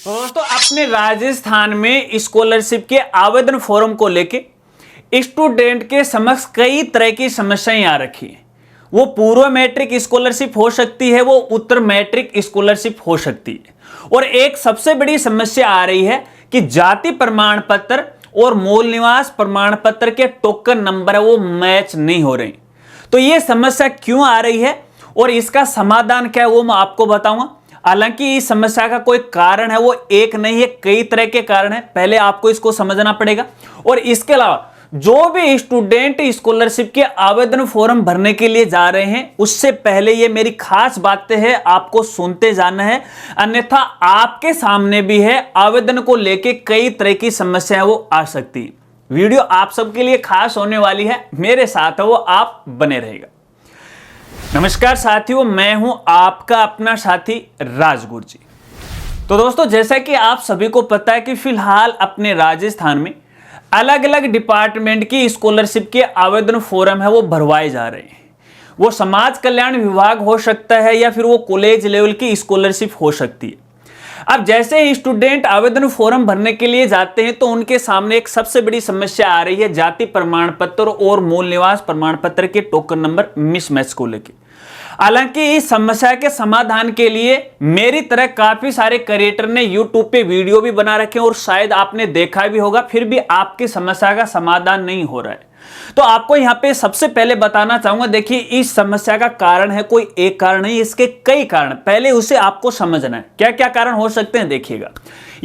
तो दोस्तों अपने राजस्थान में स्कॉलरशिप के आवेदन फॉर्म को लेके स्टूडेंट के समक्ष कई तरह की समस्याएं आ रखी हैं। वो पूर्व मैट्रिक स्कॉलरशिप हो सकती है, वो उत्तर मैट्रिक स्कॉलरशिप हो सकती है। और एक सबसे बड़ी समस्या आ रही है कि जाति प्रमाण पत्र और मूल निवास प्रमाण पत्र के टोकन नंबर है वो मैच नहीं हो रहे। तो ये समस्या क्यों आ रही है और इसका समाधान क्या है वो मैं आपको बताऊंगा। हालांकि इस समस्या का कोई कारण है वो एक नहीं है, कई तरह के कारण है। पहले आपको इसको समझना पड़ेगा। और इसके अलावा जो भी स्टूडेंट स्कॉलरशिप के आवेदन फॉर्म भरने के लिए जा रहे हैं उससे पहले ये मेरी खास बातें हैं, आपको सुनते जाना है, अन्यथा आपके सामने भी है आवेदन को लेके कई तरह की समस्याएं वो आ सकती है। वीडियो आप सबके लिए खास होने वाली है, मेरे साथ है वो आप बने रहेगा। नमस्कार साथियों, मैं हूं आपका अपना साथी राजगुरु जी। तो दोस्तों जैसा कि आप सभी को पता है कि फिलहाल अपने राजस्थान में अलग अलग डिपार्टमेंट की स्कॉलरशिप के आवेदन फॉर्म है वो भरवाए जा रहे हैं। वो समाज कल्याण विभाग हो सकता है या फिर वो कॉलेज लेवल की स्कॉलरशिप हो सकती है। अब जैसे ही स्टूडेंट आवेदन फॉर्म भरने के लिए जाते हैं तो उनके सामने एक सबसे बड़ी समस्या आ रही है जाति प्रमाण पत्र और मूल निवास प्रमाण पत्र के टोकन नंबर मिसमैच को लेकर। हालांकि इस समस्या के समाधान के लिए मेरी तरह काफी सारे क्रिएटर ने यूट्यूब पे वीडियो भी बना रखे हैं और शायद आपने देखा भी होगा, फिर भी आपकी समस्या का समाधान नहीं हो रहा है। तो आपको यहां पे सबसे पहले बताना चाहूंगा, देखिए इस समस्या का कारण है कोई एक कारण नहीं, इसके कई कारण। पहले उसे आपको समझना है क्या क्या कारण हो सकते हैं। देखिएगा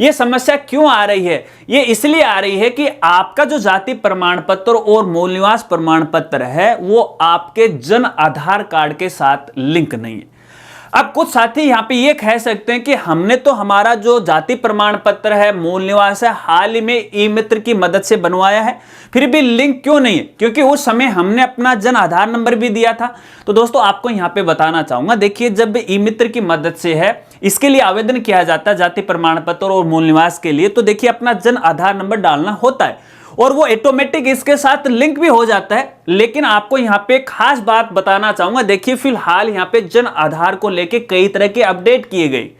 यह समस्या क्यों आ रही है, ये इसलिए आ रही है कि आपका जो जाति प्रमाण पत्र और मूल निवास प्रमाण पत्र है वो आपके जन आधार कार्ड के साथ लिंक नहीं है। अब कुछ साथी यहां पे ये कह सकते हैं कि हमने तो हमारा जो जाति प्रमाण पत्र है, मूल निवास है, हाल ही में ई मित्र की मदद से बनवाया है, फिर भी लिंक क्यों नहीं है? क्योंकि उस समय हमने अपना जन आधार नंबर भी दिया था। तो दोस्तों आपको यहां पे बताना चाहूंगा, देखिए जब ई मित्र की मदद से है इसके लिए आवेदन किया जाता है जाति प्रमाण पत्र और मूल निवास के लिए, तो देखिए अपना जन आधार नंबर डालना होता है और वो ऑटोमेटिक इसके साथ लिंक भी हो जाता है। लेकिन आपको यहां पे खास बात बताना चाहूंगा, देखिए फिलहाल यहां पे जन आधार को लेके कई तरह के अपडेट किए गए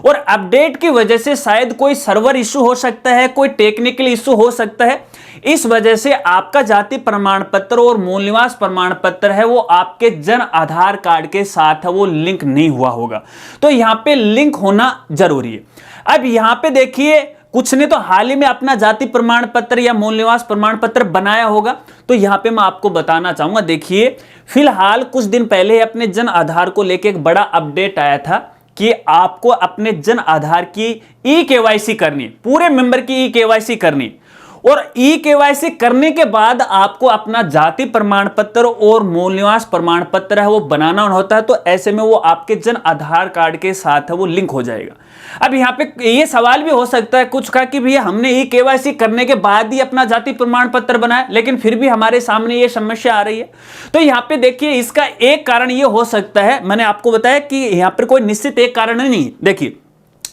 और अपडेट की वजह से शायद कोई सर्वर इशू हो सकता है, कोई टेक्निकल इशू हो सकता है। इस वजह से आपका जाति प्रमाण पत्र और मूल निवास प्रमाण पत्र है वो आपके जन आधार कार्ड के साथ है वो लिंक नहीं हुआ होगा। तो यहां पे लिंक होना जरूरी है। अब यहां पे देखिए कुछ ने तो हाल ही में अपना जाति प्रमाण पत्र या मूल निवास प्रमाण पत्र बनाया होगा, तो यहां पे मैं आपको बताना चाहूंगा, देखिए फिलहाल कुछ दिन पहले अपने जन आधार को लेकर एक बड़ा अपडेट आया था कि आपको अपने जन आधार की ई केवाईसी करनी है, पूरे मेंबर की ई केवाईसी करनी है। और ई केवाईसी करने के बाद आपको अपना जाति प्रमाण पत्र और मूल निवास प्रमाण पत्र है वो बनाना होता है। तो ऐसे में वो आपके जन आधार कार्ड के साथ है वो लिंक हो जाएगा। अब यहाँ पे ये सवाल भी हो सकता है कुछ का कि भैया हमने ई केवाईसी करने के बाद ही अपना जाति प्रमाण पत्र बनाया, लेकिन फिर भी हमारे सामने ये समस्या आ रही है। तो यहाँ पे देखिए इसका एक कारण ये हो सकता है, मैंने आपको बताया कि यहाँ पर कोई निश्चित एक कारण नहीं। देखिए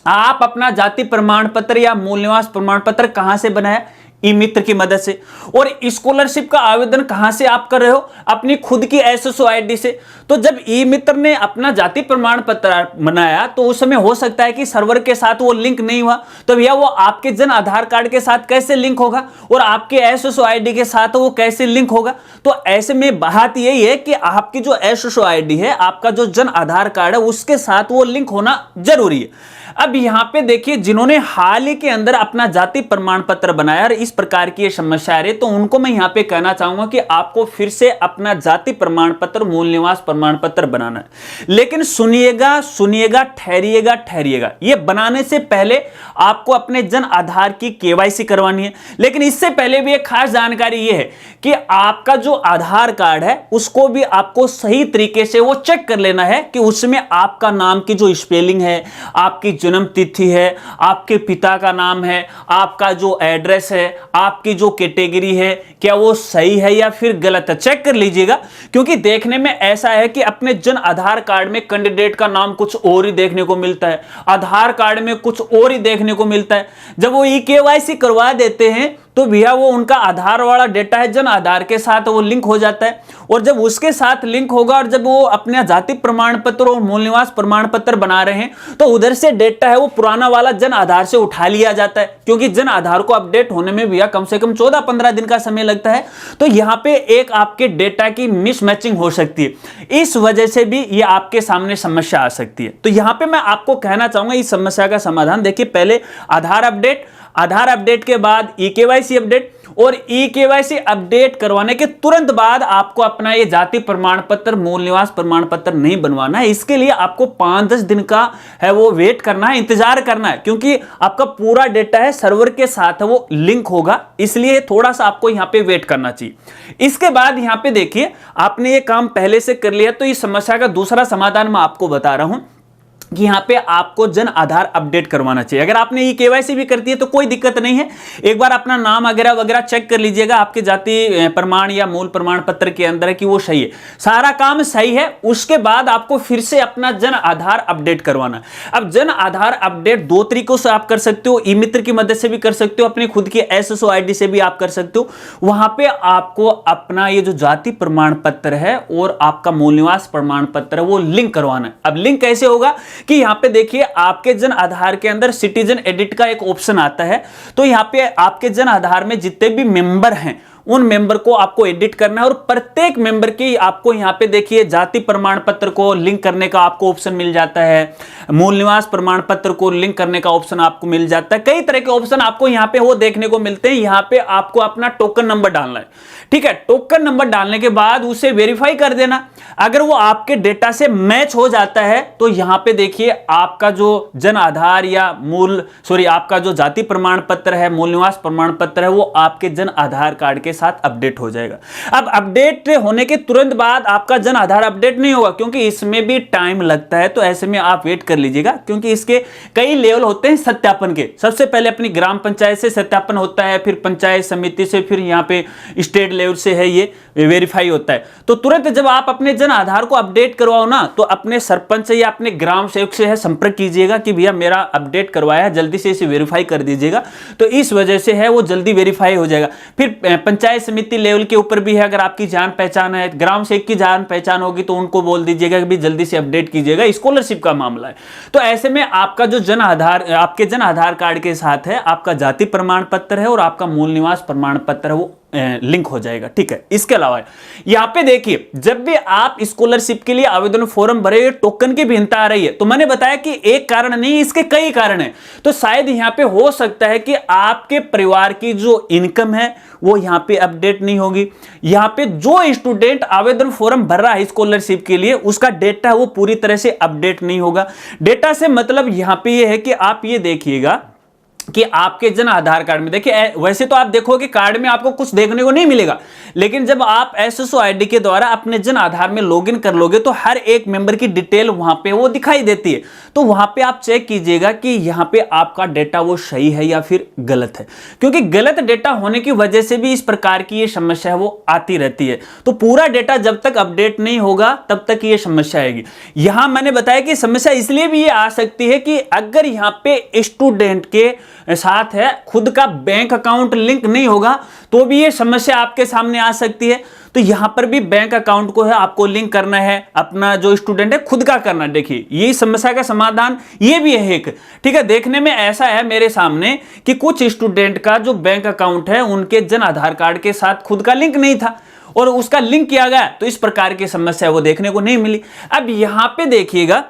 आप अपना जाति प्रमाण पत्र या मूल निवास प्रमाण पत्र कहां से बनाया? ई मित्र की मदद से। और स्कॉलरशिप का आवेदन कहां से आप कर रहे हो? अपनी खुद की एसएसओ आईडी से। तो जब ई मित्र ने अपना जाति प्रमाण पत्र बनाया तो उस समय हो सकता है कि सर्वर के साथ वो लिंक नहीं हुआ, तो भैया वो आपके जन आधार कार्ड के साथ कैसे लिंक होगा और आपके एसएसओ आईडी के साथ वो कैसे लिंक होगा? तो ऐसे में बात यही है कि आपकी जो एसएसओ आईडी है, आपका जो जन आधार कार्ड है, उसके साथ वो लिंक होना जरूरी है। अब यहां पे देखिए जिन्होंने हाल ही के अंदर अपना जाति प्रमाण पत्र बनाया और इस प्रकार की ये समस्या आ रही है, तो उनको मैं यहां पे कहना चाहूंगा कि आपको फिर से अपना जाति प्रमाण पत्र, मूल निवास प्रमाण पत्र बनाना है। लेकिन सुनिएगा सुनिएगा, ठहरिएगा ठहरिएगा, ये बनाने से पहले आपको अपने जन आधार की केवाईसी करवानी है। लेकिन इससे पहले भी एक खास जानकारी ये है कि आपका जो आधार कार्ड है उसको भी आपको सही तरीके से वो चेक कर लेना है कि उसमें आपका नाम की जो स्पेलिंग है, आपकी जन्म तिथि है, आपके पिता का नाम है, आपका जो एड्रेस है, आपकी जो कैटेगरी है, क्या वो सही है या फिर गलत है, चेक कर लीजिएगा। क्योंकि देखने में ऐसा है कि अपने जन आधार कार्ड में कैंडिडेट का नाम कुछ और ही देखने को मिलता है, आधार कार्ड में कुछ और ही देखने को मिलता है। जब वो ई केवाईसी करवा देते हैं तो भैया वो उनका आधार वाला डेटा है जन आधार के साथ वो लिंक हो जाता है, और जब उसके साथ लिंक होगा और जब वो अपना जाति प्रमाण पत्र और मूल निवास प्रमाण पत्र बना रहे हैं तो उधर से डेटा है वो पुराना वाला जन आधार से उठा लिया जाता है, क्योंकि जन आधार को अपडेट होने में भैया कम से कम 14-15 दिन का समय लगता है। तो यहां पे एक आपके डेटा की मिसमैचिंग हो सकती है, इस वजह से भी ये आपके सामने समस्या आ सकती है। तो यहां पे मैं आपको कहना चाहूंगा इस समस्या का समाधान देखिए, पहले आधार अपडेट के बाद ईकेवाईसी अपडेट, और ईकेवाईसी अपडेट करवाने के तुरंत बाद आपको अपना ये जाति प्रमाण पत्र मूल निवास प्रमाण पत्र नहीं बनवाना है। इसके लिए आपको 5-10 दिन का है वो वेट करना है, इंतजार करना है, क्योंकि आपका पूरा डेटा है सर्वर के साथ वो लिंक होगा, इसलिए थोड़ा सा आपको यहां पे वेट करना चाहिए। इसके बाद यहां पे देखिए आपने ये काम पहले से कर लिया, तो इस समस्या का दूसरा समाधान मैं आपको बता रहा हूं कि यहां पे आपको जन आधार अपडेट करवाना चाहिए। अगर आपने ये केवाईसी भी करती है तो कोई दिक्कत नहीं है, एक बार अपना नाम वगैरह वगैरह चेक कर लीजिएगा आपके जाति प्रमाण या मूल प्रमाण पत्र के अंदर है कि वो सही है, सारा काम सही है। उसके बाद आपको फिर से अपना जन आधार अपडेट करवाना है। अब जन आधार अपडेट 2 तरीकों से आप कर सकते हो, ई मित्र की मदद से भी कर सकते हो, अपनी खुद की SSO ID से भी आप कर सकते हो। वहां पे आपको अपना ये जो जाति प्रमाण पत्र है और आपका मूल निवास प्रमाण पत्र है वो लिंक करवाना है। अब लिंक कैसे होगा कि यहां पे देखिए आपके जन आधार के अंदर सिटीजन एडिट का एक ऑप्शन आता है, तो यहां पे आपके जन आधार में जितने भी मेंबर हैं उन मेंबर को आपको एडिट करना है, और प्रत्येक मेंबर की आपको यहां पे देखिए जाति प्रमाण पत्र को लिंक करने का आपको ऑप्शन मिल जाता है, मूल निवास प्रमाण पत्र को लिंक करने का ऑप्शन आपको मिल जाता है, कई तरह के ऑप्शन आपको यहां पे वो देखने को मिलते हैं। यहां पे आपको अपना टोकन नंबर डालना है, ठीक है। टोकन नंबर डालने के बाद उसे वेरीफाई कर देना, अगर वो आपके डेटा से मैच हो जाता है तो यहां पे देखिए आपका जो जन आधार या आपका जो जाति प्रमाण पत्र है मूल निवास प्रमाण पत्र है वो आपके जन आधार कार्ड के साथ अपडेट हो जाएगा। अब अपडेट होने के तुरंत बाद आपका जन आधार अपडेट नहीं होगा, क्योंकि इसमें भी टाइम लगता है, तो ऐसे में आप वेट कर लीजिएगा, क्योंकि इसके कई लेवल होते हैं सत्यापन के। सबसे पहले अपनी ग्राम पंचायत से सत्यापन होता है, फिर पंचायत समिति से, फिर यहां पे स्टेट लेवल से है ये वेरीफाई होता है। तो तुरंत जब आप अपने जन आधार को अपडेट करवाओ ना, तो अपने सरपंच से या अपने ग्राम सेवक से है संपर्क कीजिएगा कि भैया मेरा अपडेट करवाया है, जल्दी से इसे वेरीफाई कर दीजिएगा। तो इस वजह से है वो जल्दी वेरीफाई हो जाएगा। फिर पंचायत समिति लेवल के ऊपर भी है, अगर आपकी जान पहचान है, ग्राम सेवक की जान पहचान होगी तो उनको बोल दीजिएगा कि भी जल्दी से अपडेट कीजिएगा, स्कॉलरशिप का मामला है। तो ऐसे में आपका जो जन आधार आपके जन आधार कार्ड के साथ है आपका जाति प्रमाण पत्र है और आपका मूल निवास प्रमाण पत्र है वो लिंक हो जाएगा, ठीक है। इसके अलावा यहां पे देखिए जब भी आप स्कॉलरशिप के लिए आवेदन फॉर्म भरे टोकन की भिन्नता आ रही है, तो मैंने बताया कि एक कारण नहीं इसके कई कारण हैं। तो शायद यहां पे हो सकता है कि आपके परिवार की जो इनकम है वो यहां पे अपडेट नहीं होगी। यहां पे जो स्टूडेंट आवेदन फॉर्म भर रहा है स्कॉलरशिप के लिए उसका डेटा वो पूरी तरह से अपडेट नहीं होगा। डेटा से मतलब यहां पे ये है कि आप ये देखिएगा कि आपके जन आधार कार्ड में देखिए वैसे तो आप देखोगे कार्ड में आपको कुछ देखने को नहीं मिलेगा, लेकिन जब आप SSO ID के द्वारा अपने जन आधार में लॉगिन कर लोगे तो हर एक मेंबर की डिटेल वहां पे वो दिखाई देती है। तो वहां पे आप चेक कीजिएगा कि यहां पे आपका डेटा वो सही है या फिर गलत है, क्योंकि गलत डेटा होने की वजह से भी इस प्रकार की ये समस्या है वो आती रहती है। तो पूरा डेटा जब तक अपडेट नहीं होगा तब तक ये समस्या आएगी। यहां मैंने बताया कि समस्या इसलिए भी ये आ सकती है कि अगर यहां पे स्टूडेंट के साथ है खुद का बैंक अकाउंट लिंक नहीं होगा तो भी ये समस्या आपके सामने आ सकती है। तो यहां पर भी बैंक अकाउंट को है आपको लिंक करना है, अपना जो स्टूडेंट है खुद का करना। देखिए ये समस्या का समाधान ये भी है एक, ठीक है। देखने में ऐसा है मेरे सामने कि कुछ स्टूडेंट का जो बैंक अकाउंट है उनके जन आधार कार्ड के साथ खुद का लिंक नहीं था और उसका लिंक किया गया, तो इस प्रकार की समस्या वो देखने को नहीं मिली। अब यहां पे देखिएगा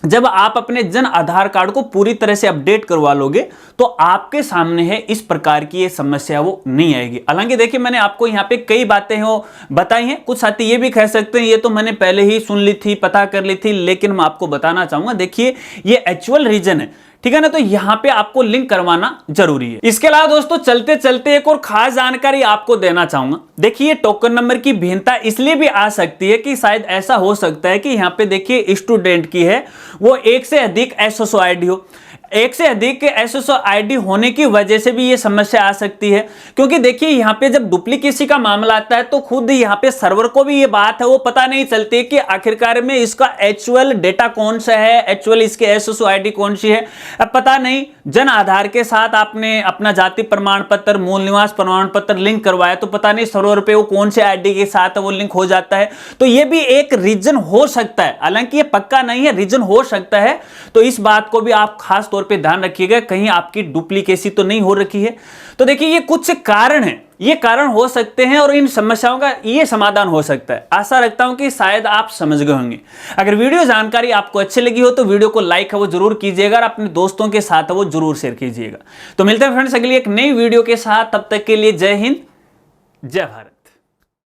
जब आप अपने जन आधार कार्ड को पूरी तरह से अपडेट करवा लोगे तो आपके सामने है इस प्रकार की ये समस्या वो नहीं आएगी। हालांकि देखिए मैंने आपको यहाँ पे कई बातें वो बताई हैं, कुछ साथी ये भी कह सकते हैं ये तो मैंने पहले ही सुन ली थी, पता कर ली थी, लेकिन मैं आपको बताना चाहूंगा देखिए ये एक्चुअल रीजन है, ठीक है ना। तो यहां पे आपको लिंक करवाना जरूरी है। इसके अलावा दोस्तों चलते चलते एक और खास जानकारी आपको देना चाहूंगा। देखिए टोकन नंबर की भिन्नता इसलिए भी आ सकती है कि शायद ऐसा हो सकता है कि यहां पे देखिए स्टूडेंट की है वो एक से अधिक SSO ID हो। एक से अधिक एसएसओ आईडी होने की वजह से भी ये समस्या आ सकती है, क्योंकि देखिए यहाँ पे जब डुप्लीकेसी का मामला आता है तो खुद यहाँ पे सर्वर को भी ये बात है वो पता नहीं चलती कि आखिरकार में इसका एक्चुअल डेटा कौन सा है, एक्चुअल इसके एसएसओ आईडी कौन सी है। अब पता नहीं जन आधार के साथ आपने अपना जाति प्रमाण पत्र, मूल निवास प्रमाण पत्र लिंक करवाया तो पता नहीं सर्वर पे वो कौन से आईडी के साथ वो लिंक हो जाता है। तो ये भी एक रीजन हो सकता है, हालांकि ये पक्का नहीं है, रीजन हो सकता है। तो इस बात को भी आप खास तौर पे ध्यान रखिएगा कहीं आपकी डुप्लीकेसी तो नहीं हो रखी है। तो देखिए ये कुछ कारण हैं, ये कारण हो सकते हैं और इन समस्याओं का ये समाधान हो सकता है। आशा रखता हूं कि शायद आप समझ गए होंगे। अगर वीडियो जानकारी आपको अच्छी लगी हो तो वीडियो को लाइक है वो जरूर कीजिएगा और अपने दोस्तों के साथ है वो जरूर शेयर कीजिएगा। तो मिलते हैं फ्रेंड्स अगली एक नई वीडियो के साथ, तब तक के लिए जय हिंद, जय भारत।